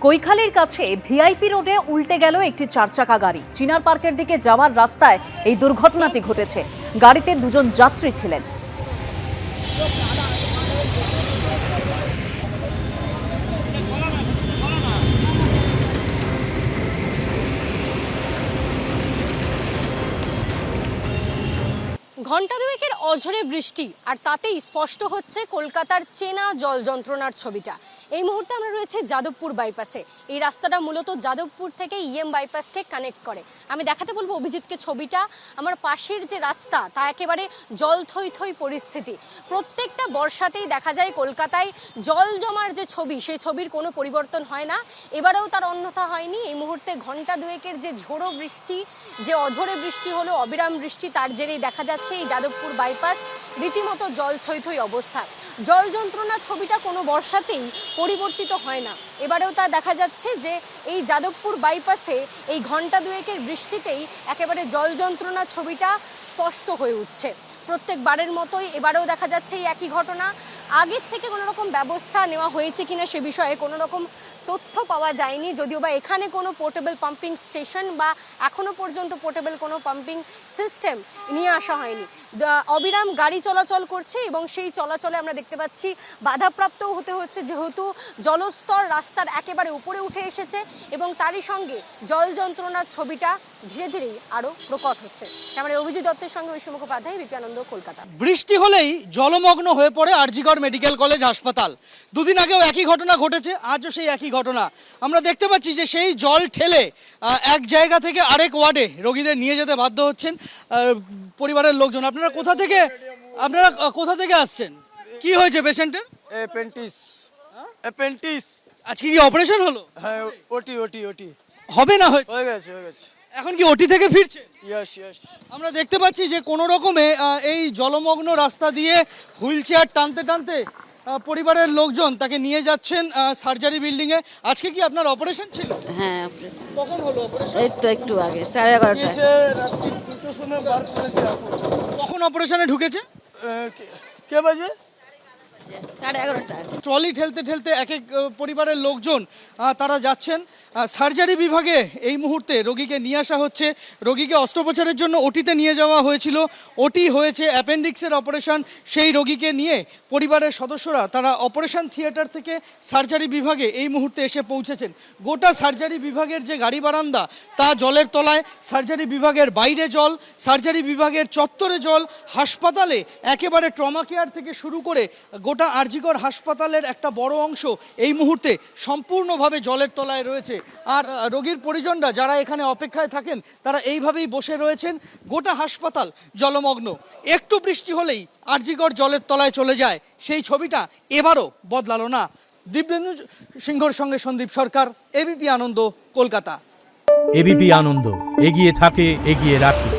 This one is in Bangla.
কৈখালির কাছে ভিআইপি রোডে উল্টে গেল একটি চারচাকা গাড়ি। চিনার পার্কের দিকে যাওয়ার রাস্তায় এই দুর্ঘটনাটি ঘটেছে। গাড়িতে দুজন যাত্রী ছিলেন। ঘণ্টা দুয়েকের অঝরে বৃষ্টি আর তাতেই স্পষ্ট হচ্ছে কলকাতার চেনা জল যন্ত্রণার ছবিটা। এই মুহূর্তে আমরা রয়েছে যাদবপুর বাইপাসে। এই রাস্তাটা মূলত যাদবপুর থেকে ইএম বাইপাসকে কানেক্ট করে। আমি দেখাতে বলবো অভিজিৎকে ছবিটা। আমার পাশের যে রাস্তা তা একেবারে জল থই থই পরিস্থিতি। প্রত্যেকটা বর্ষাতেই দেখা যায় কলকাতায় জল জমার যে ছবি, সেই ছবির কোনো পরিবর্তন হয় না। এবারেও তার অন্যথা হয়নি। এই মুহূর্তে ঘণ্টা দুয়েকের যে ঝোড়ো বৃষ্টি, যে অঝরে বৃষ্টি হলো, অবিরাম বৃষ্টি, তার জেরেই দেখা যাচ্ছে এই যাদবপুর বাইপাস রীতিমতো জল থই থই অবস্থা। জল যন্ত্রণার ছবিটা কোনো বর্ষাতেই পরিবর্তিত হয় না। এবারেও তা দেখা যাচ্ছে যে এই যাদবপুর বাইপাসে এই ঘণ্টা দুয়েকের বৃষ্টিতেই একেবারে জল যন্ত্রণার ছবিটা স্পষ্ট হয়ে উঠছে। প্রত্যেকবারের মতোই এবারেও দেখা যাচ্ছে এই একই ঘটনা। আগের থেকে কোনো রকম ব্যবস্থা নেওয়া হয়েছে কিনা সে বিষয়ে কোনো রকম তথ্য পাওয়া যায়নি, যদিও বা এখানে কোনো পোর্টেবল পাম্পিং স্টেশন বা এখনো পর্যন্ত পোর্টেবল কোনো পাম্পিং সিস্টেম নিয়ে আসা হয়নি। অবিরাম গাড়ি চলাচল করছে এবং সেই চলাচলে আমরা দেখতে পাচ্ছি বাধাপ্রাপ্তও হতে হচ্ছে, যেহেতু জলস্তর রাস্তার একেবারে উপরে উঠে এসেছে এবং তারই সঙ্গে জল যন্ত্রণার ছবিটা ধীরে ধীরেই আরও প্রকট হচ্ছে। ক্যামেরায় অভিজিৎ দত্তের সঙ্গে বিষ্ণু মুখোপাধ্যায়, বিপি আনন্দ, কলকাতা। বৃষ্টি হলেই জলমগ্ন হয়ে পড়ে আরজিকর মেডিকেল কলেজ হাসপাতাল। দুদিন আগেও একই ঘটনা ঘটেছে, আজও সেই একই ঘটনা। আমরা দেখতে পাচ্ছি যে সেই জল ঠেলে এক জায়গা থেকে আরেক ওয়ার্ডে রোগীদের নিয়ে যেতে বাধ্য হচ্ছেন পরিবারের লোকজন। আপনারা কোথা থেকে আসছেন? কি হয়েছে পেশেন্টের? অ্যাপেন্ডিক্স। আজকে কি অপারেশন হলো? হ্যাঁ, ওটি হবে না হয়ে গেছে। এখন কি ওটি থেকে ফিরছে? ইয়েস। আমরা দেখতে পাচ্ছি যে কোনো রকমে এই জলমগ্ন রাস্তা দিয়ে হুইল চেয়ার টানতে টানতে পরিবারের লোকজন তাকে নিয়ে যাচ্ছেন সার্জারি বিল্ডিংয়ে। আজকে কি আপনার অপারেশন ছিল? হ্যাঁ, অপারেশন। কখন হলো অপারেশন? এই তো একটু আগে 11:30টায়। রাত্রি 2টোর সময় বার করেছে। কখন অপারেশনে ঢুকেছে? কে বাজে? 11:30টায়। ট্রলি ঠেলতে ঠেলতে এক এক পরিবারের লোকজন তারা যাচ্ছেন সার্জারি বিভাগে। এই মুহূর্তে রোগীকে নিয়ে আসা হচ্ছে। রোগীকে অস্ত্রোপচারের জন্য ওটিতে নিয়ে যাওয়া হয়েছিল। ওটি হয়েছে, অ্যাপেন্ডিক্সের অপারেশন। সেই রোগীকে নিয়ে পরিবারের সদস্যরা তারা অপারেশন থিয়েটার থেকে সার্জারি বিভাগে এই মুহূর্তে এসে পৌঁছেছেন। গোটা সার্জারি বিভাগের যে গাড়ি বারান্দা তা জলের তলায়, সার্জারি বিভাগের বাইরে জল, সার্জারি বিভাগের চত্বরে জল, হাসপাতালে একেবারে ট্রমা কেয়ার থেকে শুরু করে গোটা আরজিকর হাসপাতালের একটা বড় অংশ এই মুহূর্তে সম্পূর্ণভাবে জলের তলায় রয়েছে। আর রোগীর পরিজনরা যারা এখানে অপেক্ষায় থাকেন তারা এইভাবেই বসে রয়েছেন। গোটা হাসপাতাল জলমগ্ন। একটু বৃষ্টি হলেই আরজিকর জলের তলায় চলে যায়। সেই ছবিটা এবারও বদলালো না। দিব্যেন্দু সিংহর সঙ্গে সন্দীপ সরকার, এবিপি আনন্দ, কলকাতা। এবিপি আনন্দ, এগিয়ে থাকে, এগিয়ে রাখে।